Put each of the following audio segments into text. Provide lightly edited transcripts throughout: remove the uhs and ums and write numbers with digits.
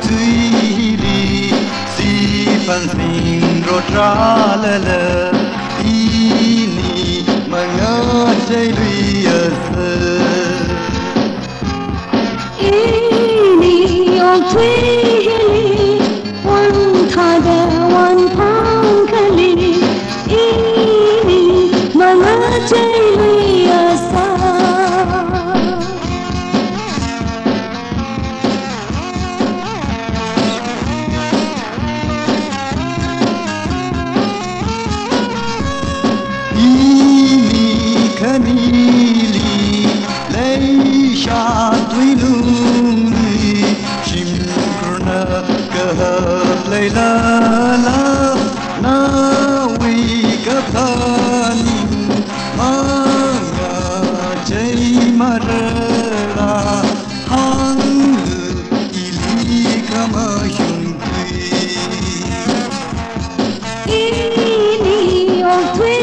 tuy li si pan sing ro tra la la ini manga chai lui asa ini ong tui li wan tha da wan phang kali ini manga chai lui asa kanili leisha tuiluni shimkrna kahab leila la nawi kathani manga jai marara hang ili kama shungri ini ong tui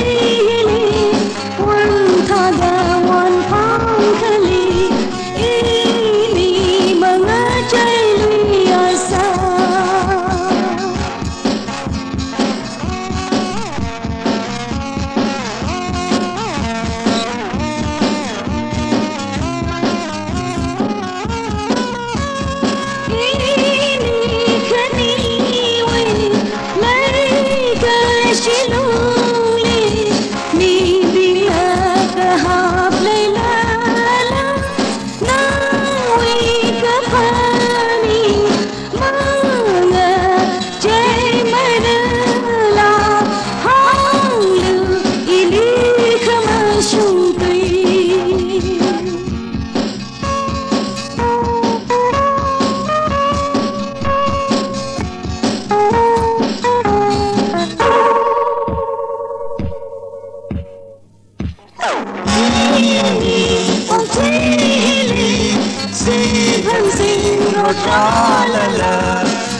la la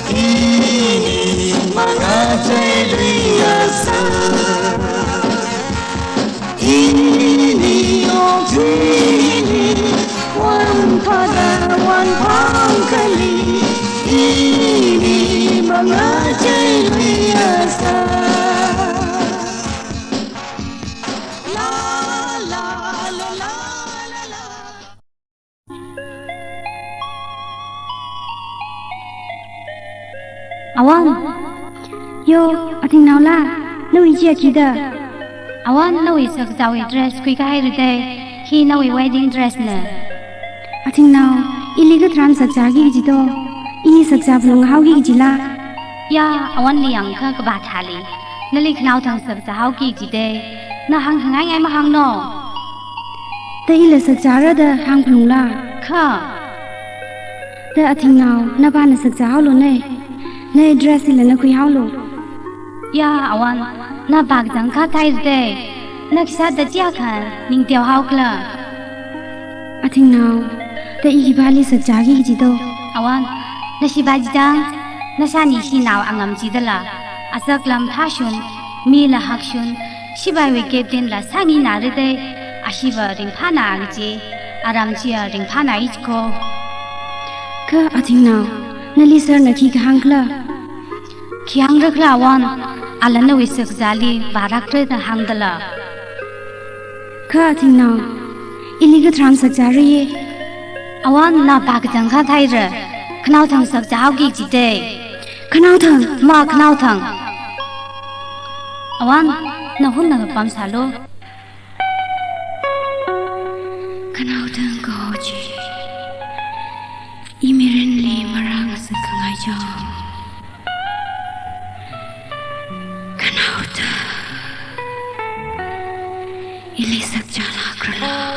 ini manga chai lui asa ini ong tui wan tha da wan phang kali ini manga chai lui asa la la la la la Awan, yo, ating nào la, nấu ý chia kí đờ. Awan nấu ý sắc giáo ý dress quý cái rồi đây, khi nấu ý wedding dress nè. Ating nào, ý lý cái trans sắc giáo kí gì đó, ý sắc giáo lùng hao kí gì la. Ya, awan liang ka cái bà thà li, nè li khao thằng sắc giáo kí gì đây, nè hang ngay mà hang no. Tại ý là sắc giáo ra đờ hang lùng la. Ka, đờ ating nào, nè ba nè sắc giáo luôn nè. Nè dress là nè quý hao luôn. Ya, awan, nè bạc chẳng ka thay rồi đây, nè kisa đã chia khăn, nhưng tiêu hao kla. Ating nào, tại ý bà li sắc giáo kí gì đó. Awan, nè si ba jang, nè sa ni si nào angam gì đó là, asak lam tha shun, mi la hak shun, si ba we kep din la sa ni na rồi đây, asiba ring pha na agji, aram chia ring pha na ich ko. Ka ating nào, nè li sir nè khi ka hang kla. Kiang rakla awan, alan na wisak zali barak re na hang dala. Ka ating nào, ý lý cái trans sắc giáo rồi. Awan na bạc chẳng ka thay rồi, khao thằng sắc giáo kí gì đây. Khao thằng, Ma khao thằng. Awan, na hun na pam salo. khao thằng có chi. Ý mi rin li marang sắc ngay cho. Khao thằng, ý lý sắc giáo lạc rồi la.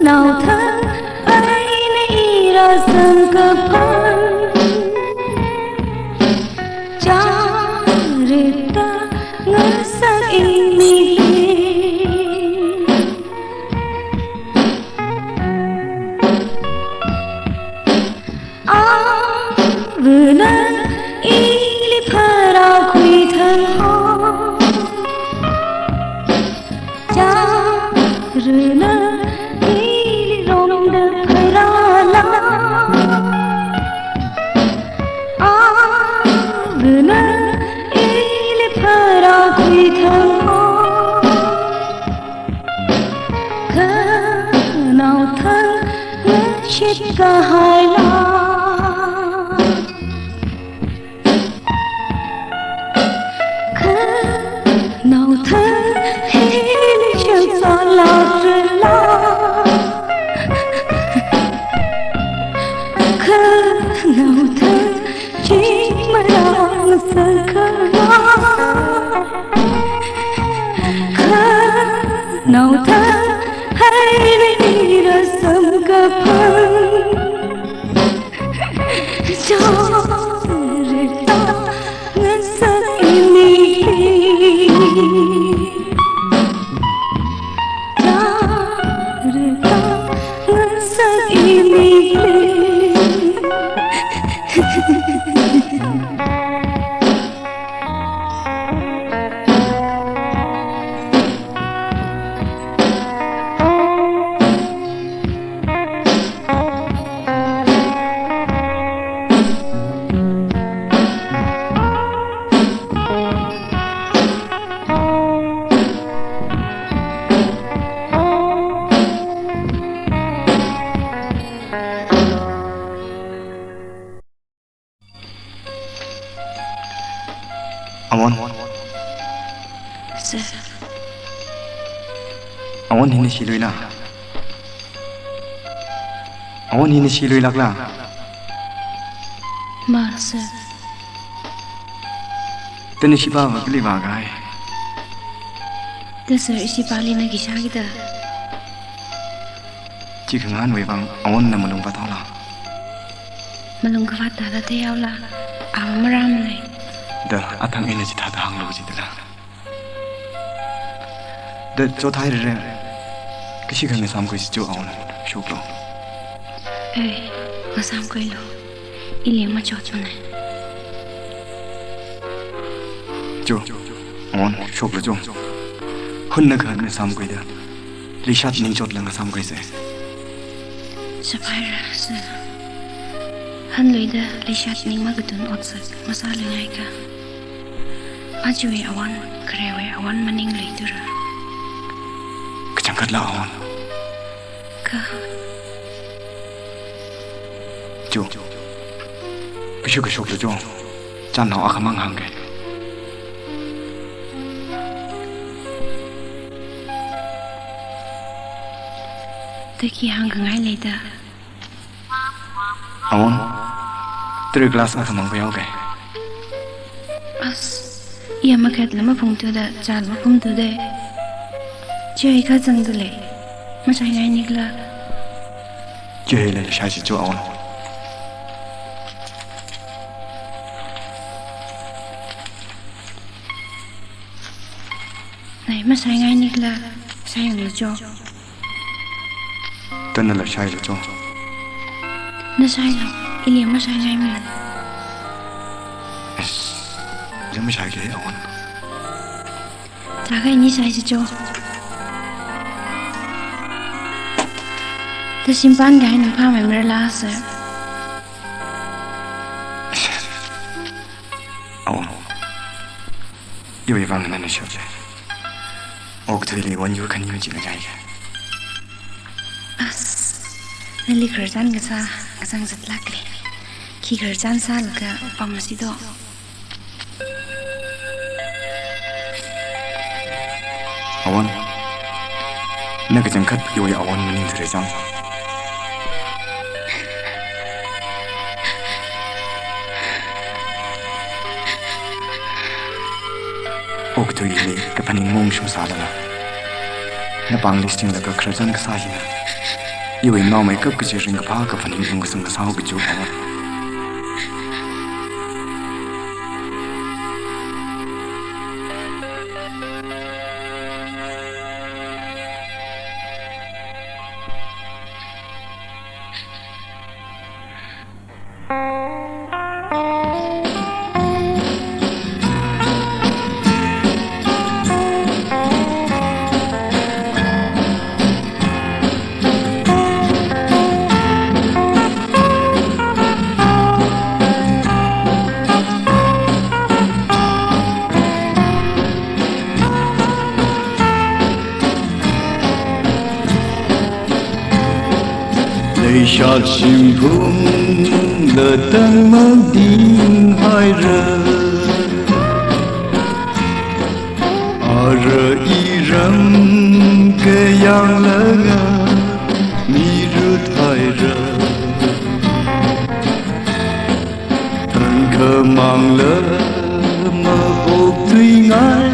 nào thân ấy nay ra sân cơ phận cha rita ngỡ sắc ini vừa nãy ili phara quy thân ho cha vừa nãy ili rong đập phara la vừa nãy ili phara quy thân ho khờ nào thân ngất chết cả hai la nào thân hít chân gió lao rồi la khờ nào thân chỉ mà đang sợ khờ nào thân hãy đi ra sớm gặp cho rồi ta ngân sắc ini ta rồi ta ngân sắc ini Awon hini silui na. Awon hini silui lakla. Masa Tani sipa wakili bagai. dasar isi pali na gisha kita Jika ngan webang awon na malung patala. malung kafata da te yaula amaram le Da atang ina jita da hang lo jita la. Da jo thai re. Kisi kan sam ko si jo awon shuklo. ê masam koi lo ili ma cho ne Jo. Awon shuklo jo. Hun na kan sam ko da. Lishat ning jot lang sam ko se. sabai ra se han lui da lishat ning ma gutun otsa masala ngai ka ajui awan krewe awan maning lui dura Kecangkat la awon. ka Jo. Bishu ke shuklo jo. Chan nao akamang hang ke. Teki hang ngai le da Awon. Tri glass akamang bayau ke. as ia makat lama phung tu da chal ma phung tu de chơi ka chang du le ma sai ngai nikla Chơi le shai si jo awon. này ma sai ngai nikla sai ngai jo Tana la shai le jo. na sai lo ili ma sai ngai mi Jam shai ke awon. ta kai ni sai si jo ta simpan gai na pha mai mer la sa Awon. Yoi vang na na shau je. Ok tu li wan yu kan yu ji na jai ke. as na li khar jan ga sa ga sang zat lak le ki khar jan sa lo ka pam si do Awon. Na kecangkat yoi awon maning tere jang. Ok tu li ka paning mong shum sa la. Na pang listing la ka khar jan ka sa hi na. 因为闹没cấp cái chuyện cái phá cái phần hình dung cái sừng cái sao cái chỗ đó Lệ sát chim phung lờ tăng mang tin hai rơ à rơ y râm kê yang lơ ngà mi rút hai rơ thân khờ mang lơ mơ hộp tuy ngái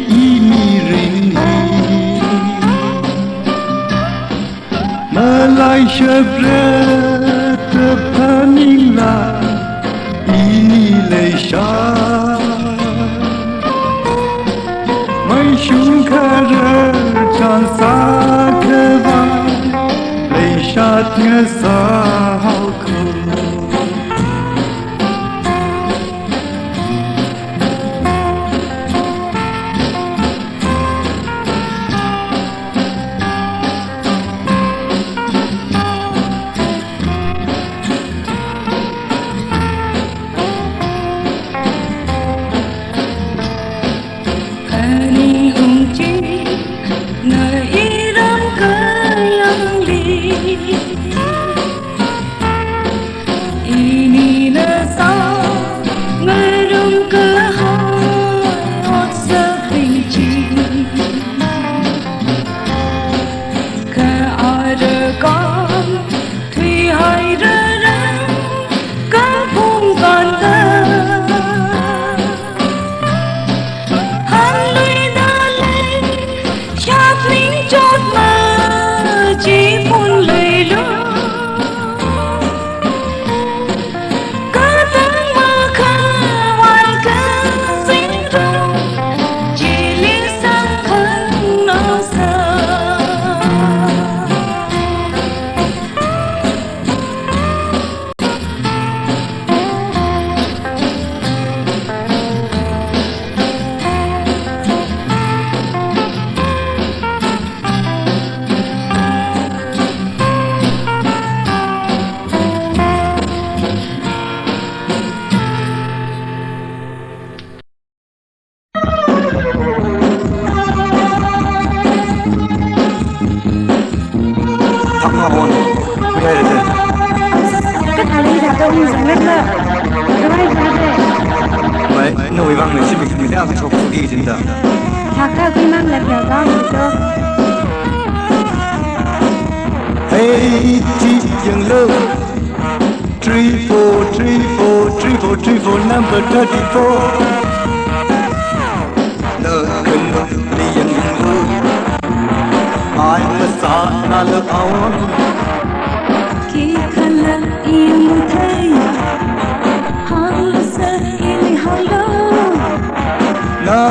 y mi rình Malay şöpre tepaningla inilesha May şunkara chansa keva leşat ngesa halku Tipkhawon cái đây là Cái thằng đi đạp đâu nhưng rất là cái này ra đây vậy nó vì văng này xin mình đã chụp đi chính ta Thằng cái quy mang là kiểu đó rồi Hey chị dừng lâu 34 number 34 Nợ khẩn đi dừng lâu Ai mà xa na lỡ áo Khi khăn là im thấy Hăng sẽ in hăng lâu Na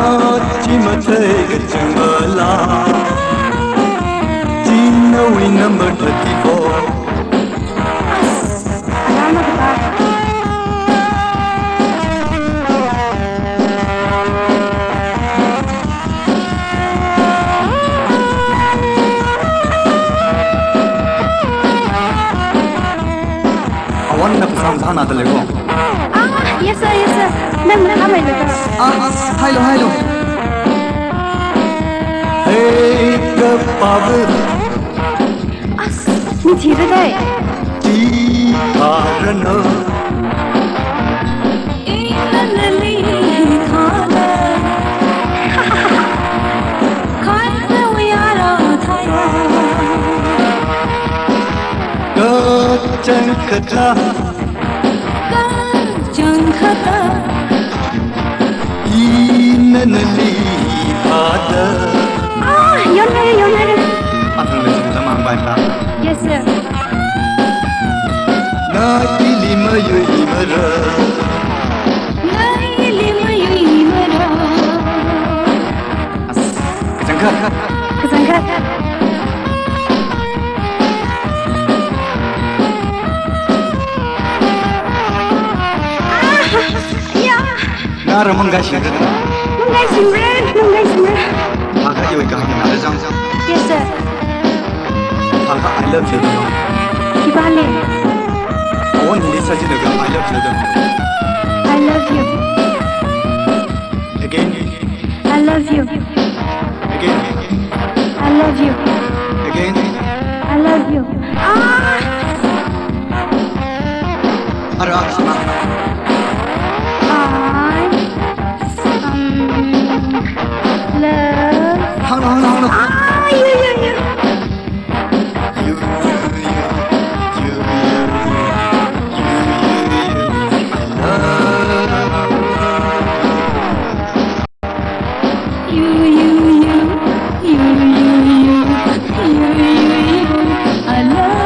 chỉ mà thấy cái chừng mơ la Chỉ know we number 34 Alamak ba Awan na pasang sana talaga Yes sir Nang kamay na hello Hey cái power Ni chỉ ra đây Chỉ thà ra nơ Ilan lali khana Khana wiyara thaya Cơ chân khật ra Ka chẳng khata Inan li thà đơ Yon na At ang lesin kita mang baik Yes, sir. Na ili ma yu imara Tangkhul Kesangkat. Na ramangga shida Munggai Simran. Paka yoi ka na jang Yes, sir. Paka I love you Kibale. Awan hindi sa jinaga I love you I love you. Again I love you. Again I love you. Again I love you. Ara sama Love. Hang Yeah. I love.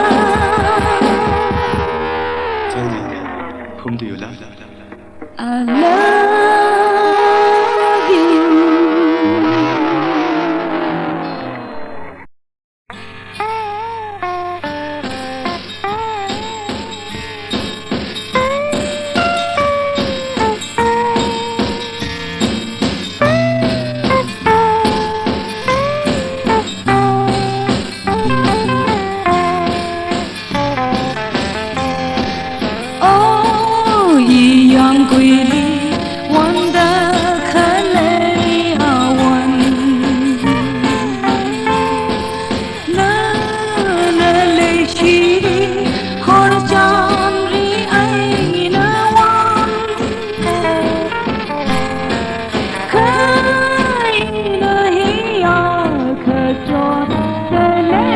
Tell me, whom do you love? I love you. Oh, yi yang gui li, wan da kha lei a wan. Na na lei chi, hor chan ri ai na wan. Khai na hi ya kha chot de le.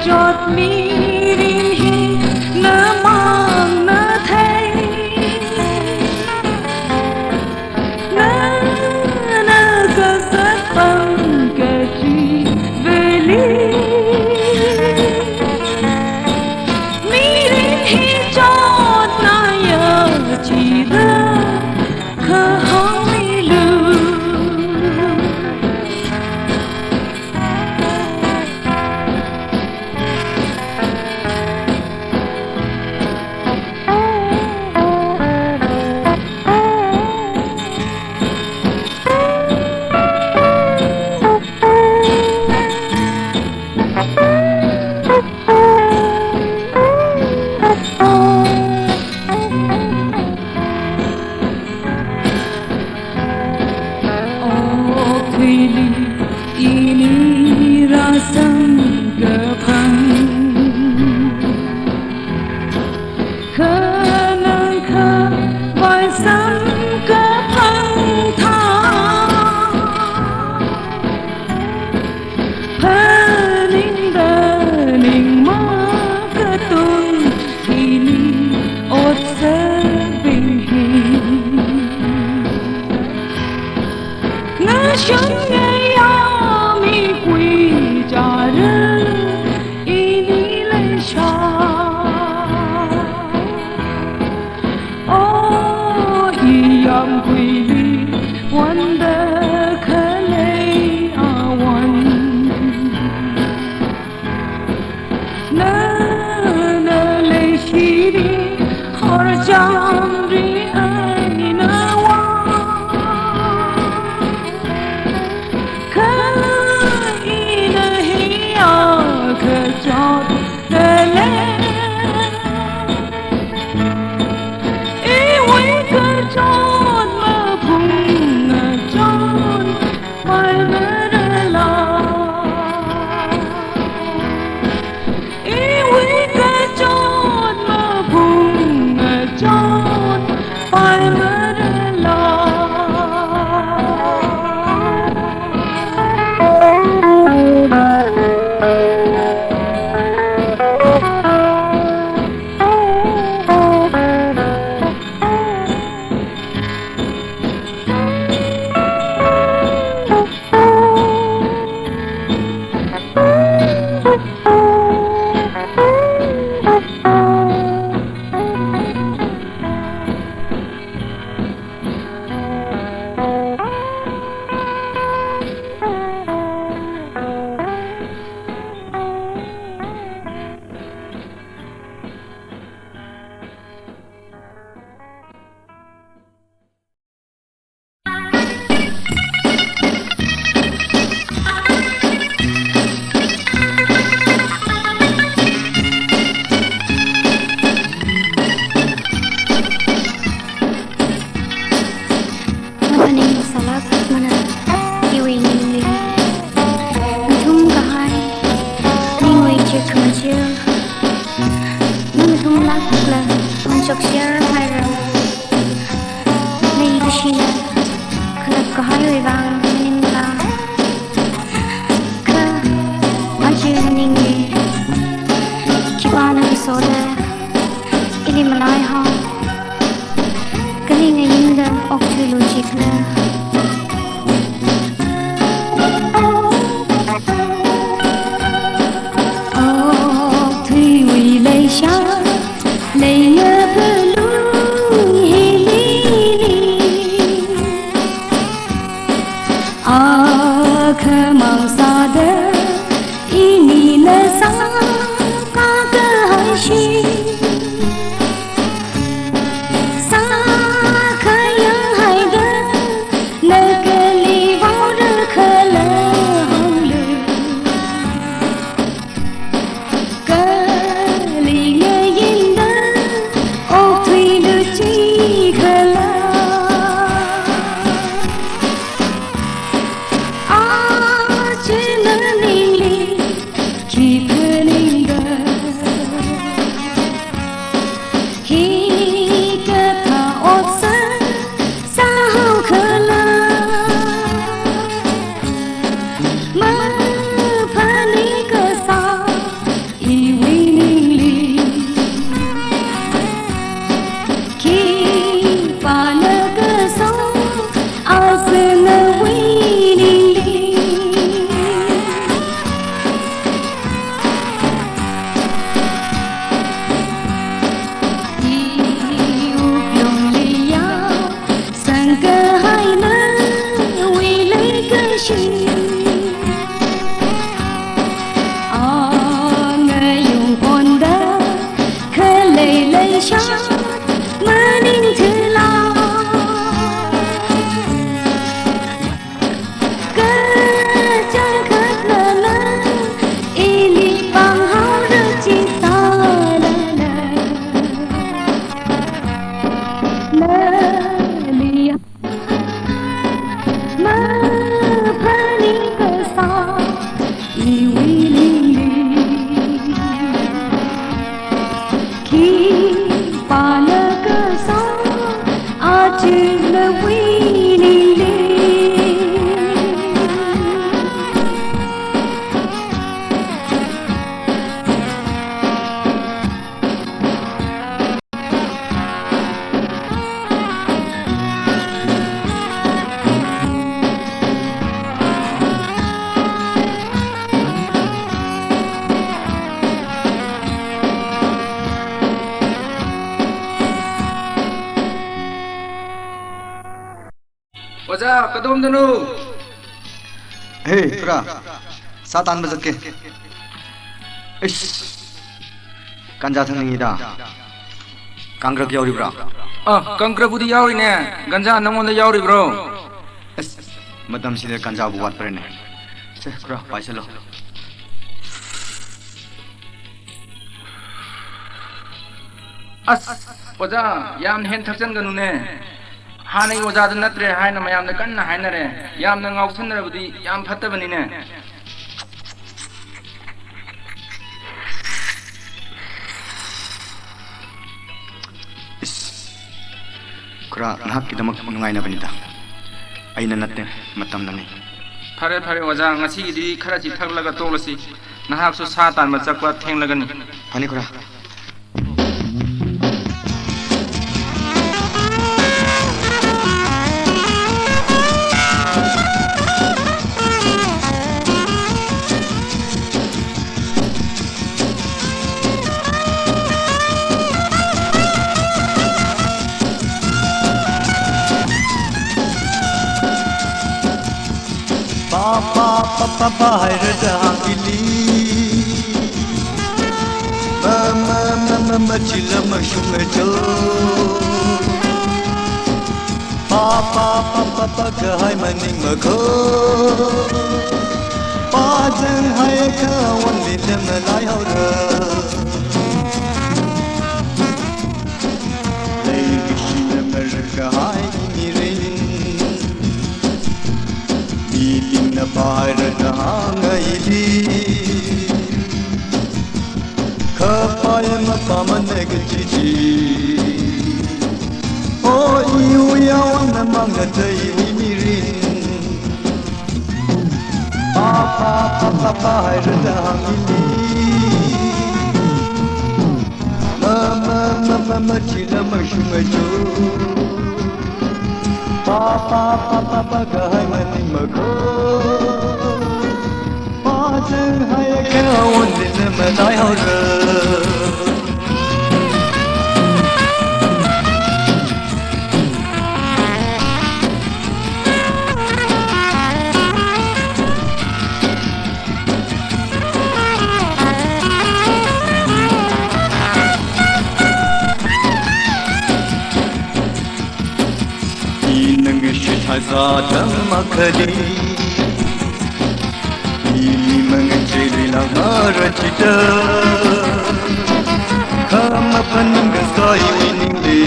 Chót mi rin hi na mang na thay na na ka sát bằng kẻ chi về ly mi rin hi chót na ya chỉ ra khờ hoi lu. Ini rasa gepang kenang ke baisam gepang tha hening dening ma ketun ini ot sebing ngashung Oh, 让瑰丽玩得可累啊玩，那泪稀的好像的爱那哇，可以的黑呀可叫的累。Oza, kadom dulu. Hei, kura, satan bazat ke. Ish, ganja thang ida. Kangrak yauri bra. Kangkra budi yauri ne. Ganja nangon da yauri bro. Ish, madam sida ganja buat pare ne. Se, kura, paisa lo. Oza, yam hen thakjan ganu ne. Hanai oza da natre hai na mayam da kanna hai na re. Yam na ngau sunna budi yam phatta bani ne. Kura, nahak kita nungai na banita. Ay na natin, matam na ni. Pare oza, ngasi di kharachi thaklaga tolasi. Nahak su satan machakwa thenglaga ni. Pani kura. Papa hayrada ili mama chila mashunga jo Papa kahai maning mako Pajang hai kawan lidam nalai haura Lay shila merga hai mirin Iling na bahayrada ngaili Kapal mapamanag chichi O iuyawan na mga tayo mirin Papa bahayrada ngaili Mama chila mashumajo Papa kahai maning mako Pajang hai kawan lidam nalai haura Hazatan makali Ili mengecili larajida Kama paninggasai winingli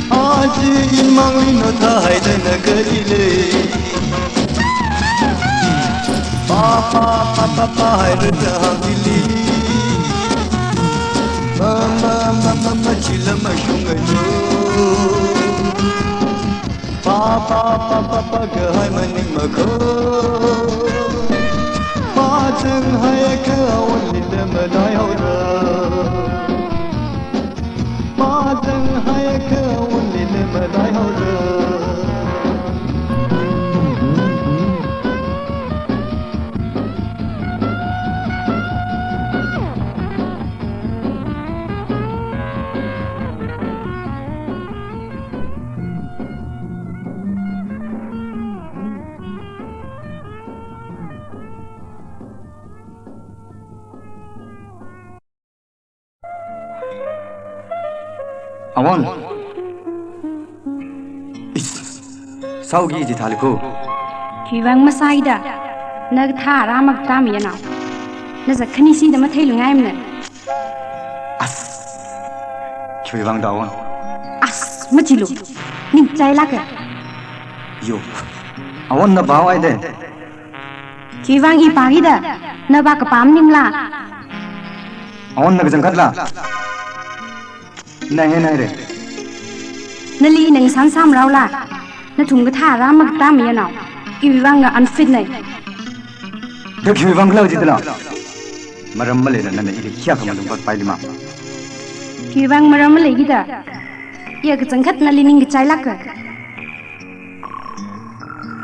Aji imang lino tahai dan nagalile Papa hayrada hangili Mama chila mashungajo Papa kahai maning mako Pajang hai kawan lidam nalai haura Pajang hai kawan lidam nalai haura Awan. Saugi ji thaliku. Kiwang masaida nag tha ramak tam yana na zakhani si da mathai lungai mna Kiwang dawan. machilu ning chai laka Yo. Awan na bawai de. Kiwang I pagi da na ba ka pam ning la Awan na jangkat la. Nahe re. Nali nang san sam raw la na thung ka tha ramak tam yana Kiwang ga unfit nai The Kiwang lau jitla. Maram male na iri kya kamalung pat pailima. Kiwang maram legi da ya ka jangkat nali ning chai laka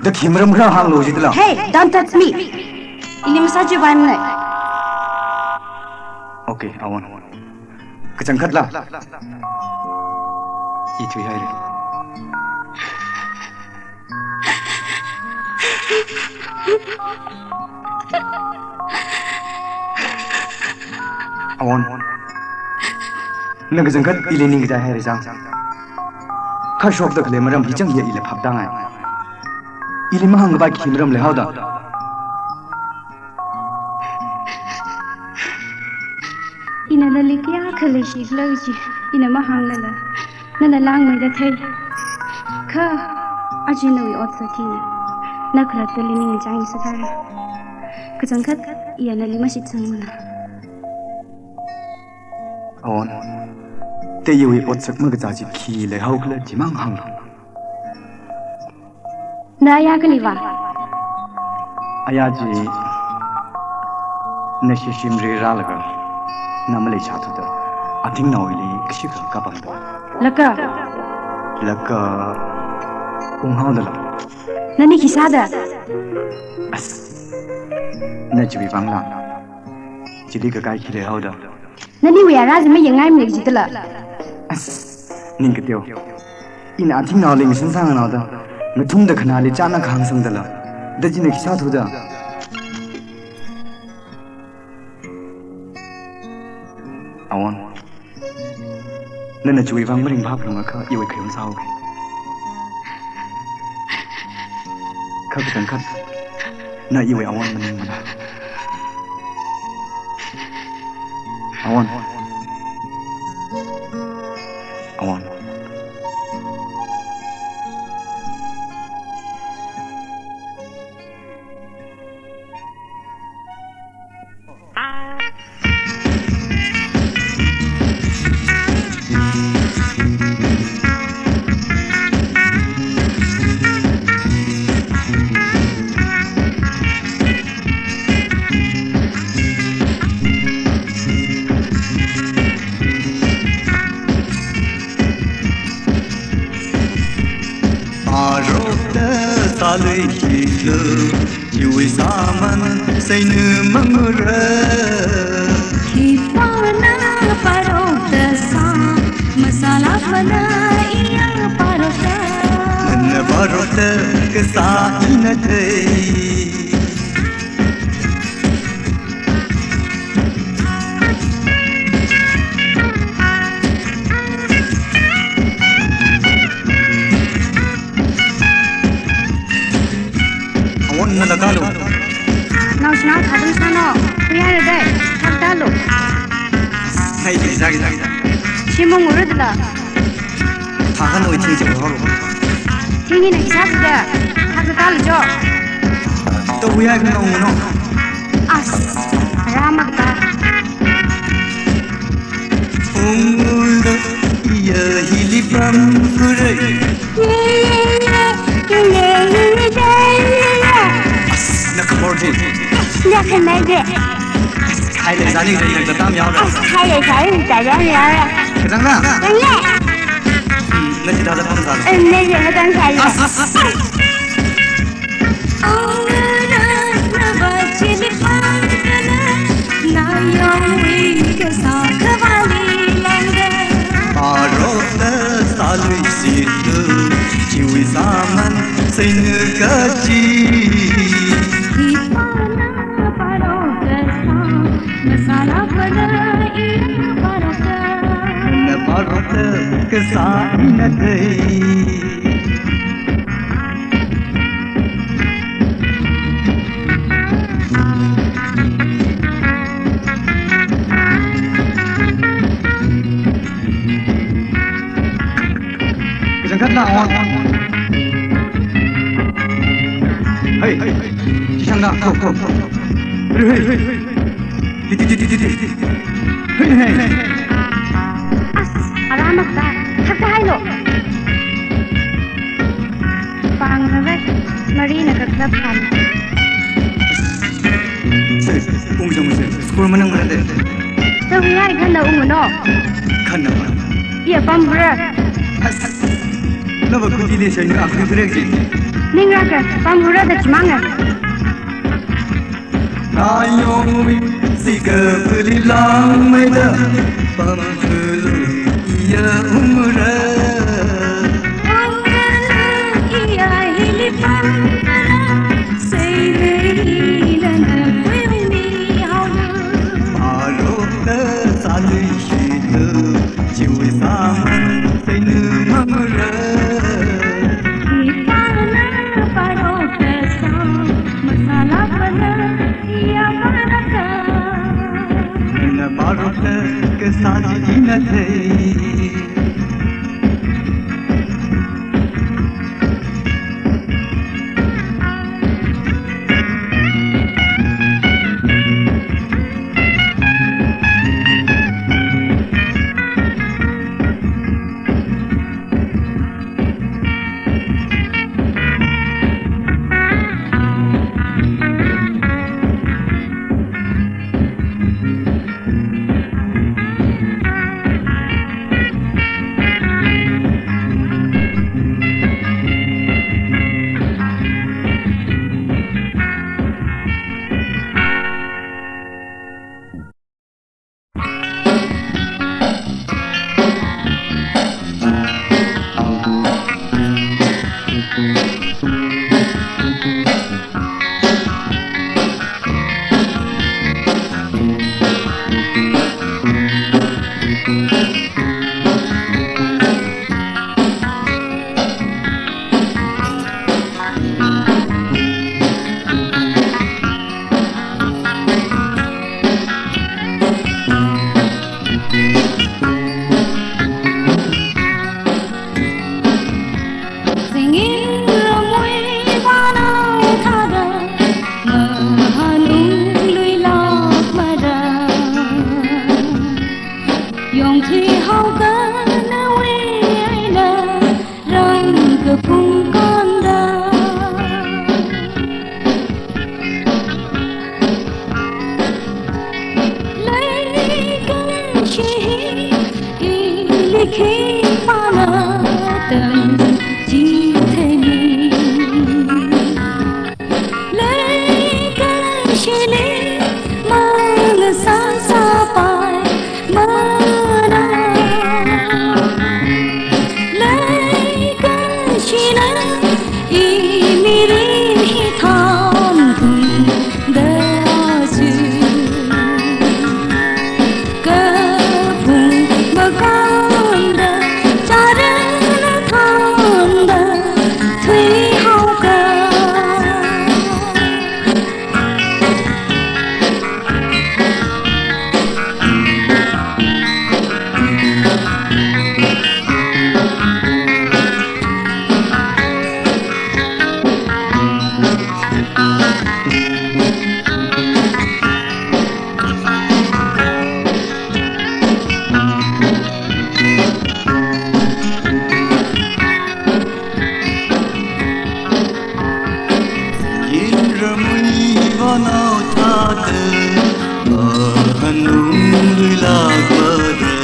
The Kimram lau hang lo jitla. Hey, don't touch me. Ini masaje baim nai Okay, awan. Kejangkat lah. Itu hai re. อวอนนั่งกันจังกัดอีเลนิงก็จะให้จังข้าชอบตะเลมรำพิจังเยอีเลพับดังไงอีเลมหังกับขี้มรำเลยฮาวดาอินาลิกยาเคลชิกเลยจีอินามาหังเลยล่ะนั่นน่ะล้างไม่ได้เท่ข้าอาจินเอาอดสักทีนักรัตลินิงจังสุดท้ายก็จังกัดอีนาลิมาชิดจังมันอวอนแต่อยู่อดสักเมื่อก็จะจีขี้เลยฮาวก็เลยจีมังหังนายากลีวะอายาจีเนชิชิมเรราลกันน้ำเลยชาตุดะอาทิงนาวลีกชิกกับบังดแล้วก็องฮาวดะละนั่นนี่คิดซะเด้อนั่นจะไปฟังละจีดีก็ใกล้ขี้เลยฮาวดะนั่นนี่เวียราจะไม่ยังไงมึงจิตละนิ่งก็เดียวอินอาทิงนาวลีมิสันสังนาวดะไม่ทุ่มเด็กขนาดเลยจ้านักขังสังดะละเด็กจีนคิดซะตุดะอวอนนั่นน่ะช่วยฟังไม่ถึงภาพลงก็อีไว้เคยมันเศร้าไงข้าก็ตั้งคัดน่าอีไว้อวอนมันมาละอวอนเลยที่เธออยู่ไว้สามันใส่เนื้อมังเรที่ฟ้าหน้าปารุตะสามาซาลาฟนาอียังปารุตะนั่นปารุตะก็สาอินะเธนั่นละกาลูน้องน้องทัดมันซะเนาะเรียนได้ทัดตาลูให้ดีจังชิมงอุรดละทางนู้นที่จะหัวลูที่นี่นะชัดเด้อทัดตาลูจ้ะตัววิญญาณน้องเนาะรามักตาเยอะฮิลิปัมกุเรนักมอร์จินักไหนเด็กใครเลยสาลีจะยังจะตามยาวเลยใครเลยสาลีจะยังยาวเลยจังนะจังเลยนั่นที่เราจะทำกันนั่นจะต้องใส่Saman sing kaji Ipana paroka masala panai paroka na paroka kesana dei Jangan nak on Hey, jangan nak kau. Hey. Hey. Alamak dah. Thakay lo. Pang na Mari nagkakaphan. Umjong mo. School mo nang malade. Sa huyay kan na umuno. Kan na ba? Iya pambra. Laba kuti le siya ni akhri direk ji. Ningraka, pambura da chimanga. Ayong mi sika puli lang mai da pambulu iya umra. Pambulu iya hili pambara Singing the way one out of the Hanung Lui Love Mother Yong Thi Hao Gan away I love Rang the Pung Conda Like a she Likhi Pana Tần Chi Thế Ni Lấy cái chi lý Mang xa xa bài Mà na Lấy cái chi na Y mi ri thon thùng Đa sư Cơ vùng bờ con đà Cha đến thon đà Thủy hao ca Yên rơ mui vào nào tha tơ Hanung lui lạc mơ rơ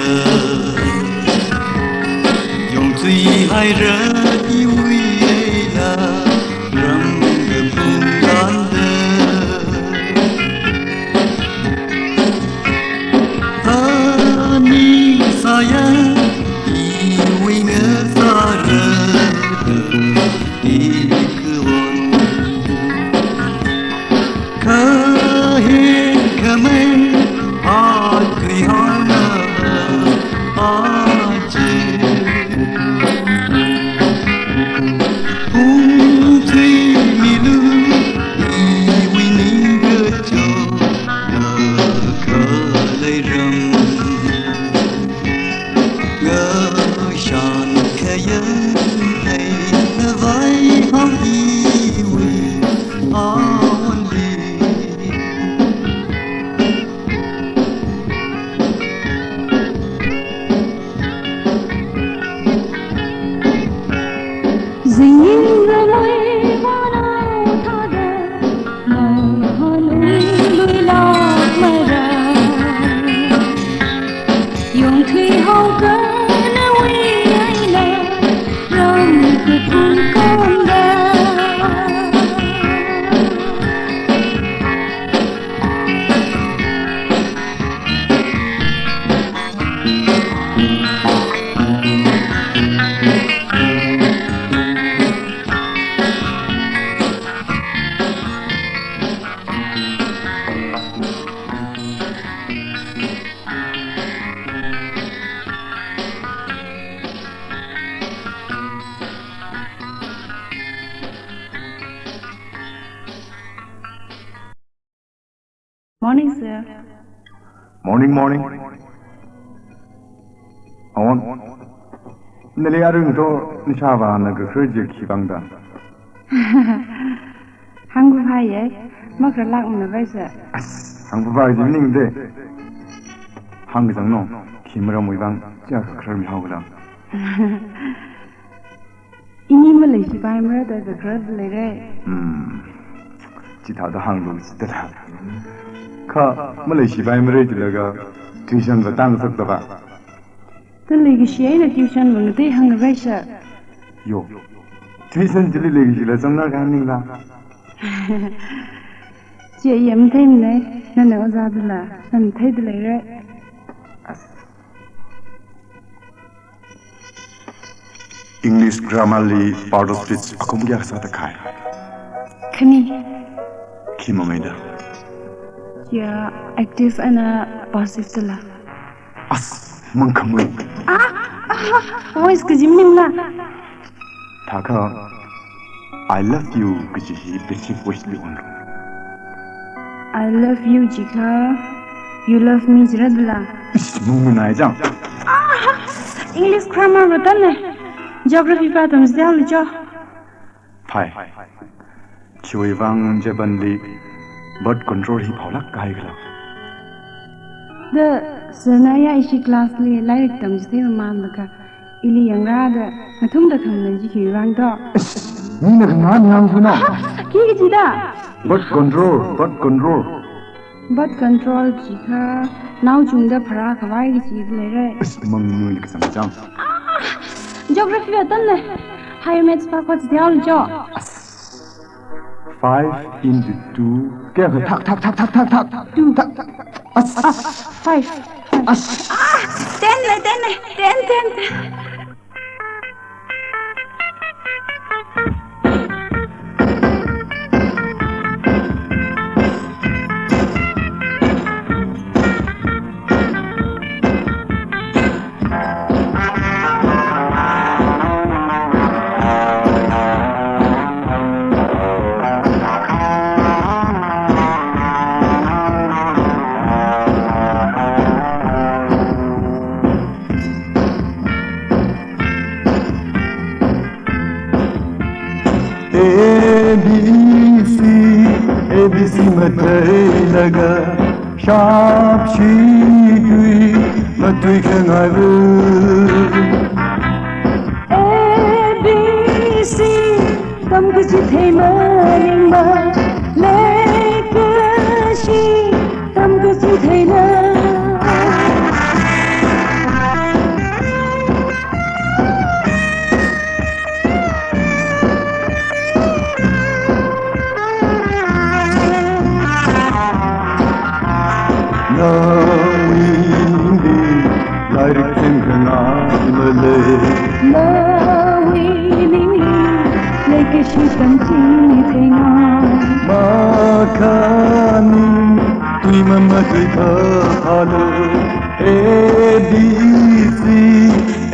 Dòng duy hai rơ yêu uy ấy là Râm gờ phung đón đơ Ta ni sa ya Y uy ngơ sa rơ Tipkhawon Kahin kami Agri hana Aje Putri milu Iwi ningga cho Nakalai ram Ngơ shan kaya Hay na vai hong iwi Awan li Singing the way one out of the Hanung Lui Love Mother Yong Thi Hao Gan away I love Rang the Pung Conda Morning, sir. Morning, morning. Awon. Nele arung to nishava na gfrje khibangda. Hangu hai Makra lak na vai sir. Hang ba ji ning de. Hang jang no khimra moibang ja khrar mi hawla. Ini malai si bai mra da khrar le re. Chi tha da hang lu chi da. Kha malai si bai mra ji laga tuition ba tang sak da ba. Ta le gi shi na tuition bang te hang vai sir. Yo. Tuition ji le gi la jang na ga ning la. Chị em thấy mình đấy, nên là ra được là mình thấy được lấy đấy. English grammar li part of speech akum gyak sa ta khai. Khani, Khi mà mày da. ya active and passive là. Mang khamui. Voice cái gì mình là. Tha kha I love you cái gì basic voice li on. I love you Jika, you love me Jiradla. Mung nai jang. English grammar bata ne. Geography pa tam zdel cho. Phai Chui Wang Jebanli Bird Control Hip Hop Kaigla The Sanaya Ishi class li like them stay mamaka Ili yang rada Matum the Kaman Ji Wang dog Nina Nan Yang Funa Kiki da Bird Control Bird Control Jika Now Junda Para Kawai Ji Lere Mang Nuik Samjang Geography done Higher maths pa what's the old job 5 into 2 Kaya tak 2 tak 5 10 ABC matai laga sharp chi dui matui khangai bu ABC kam ku chi thei ma ning ma le ka shi kam ku chi thei na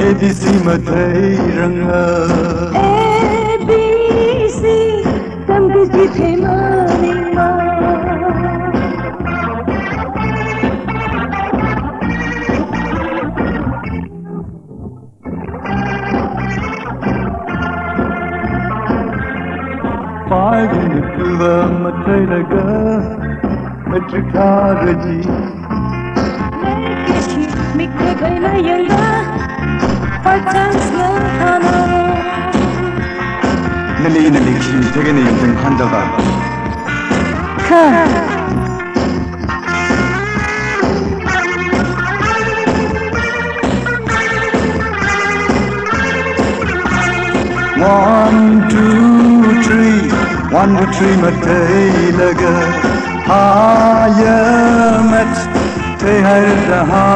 ABC matai ranga ABC kam ku chi thei ma ning ma matai laga metric gaji mikhe kai na yanga chance na ana Nali ki tegene yung handaga ka 1 2 3 matai laga higher maths te hai raha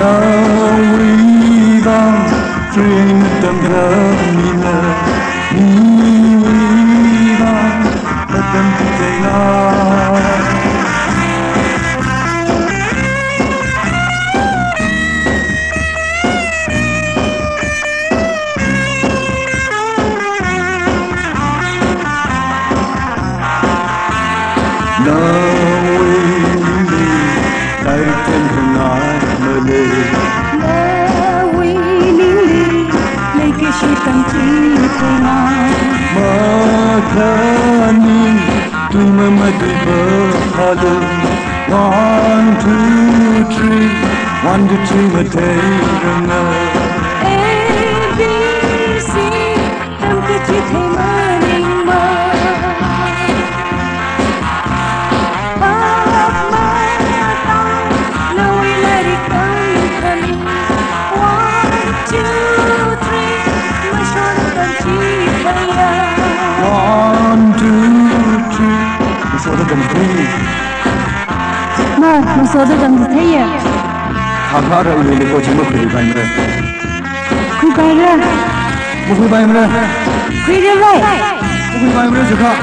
Now we are dream them Mila Mila let them say Makani tuma madri bahalo 1 2 3 1 2 3 matai ranga ABC tam ku chi thei ma ning ma số tôi cần thấy à Khám phá ra người có chứng một khủy bài mơ Khủy bài ra Một khủy bài mơ Khủy ra vậy Một khủy bài mơ rồi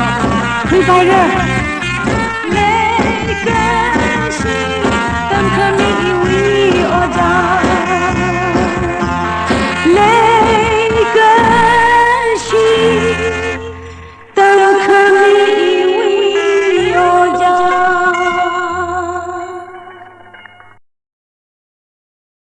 Khủy bài ra Lê ca sĩ tâm khami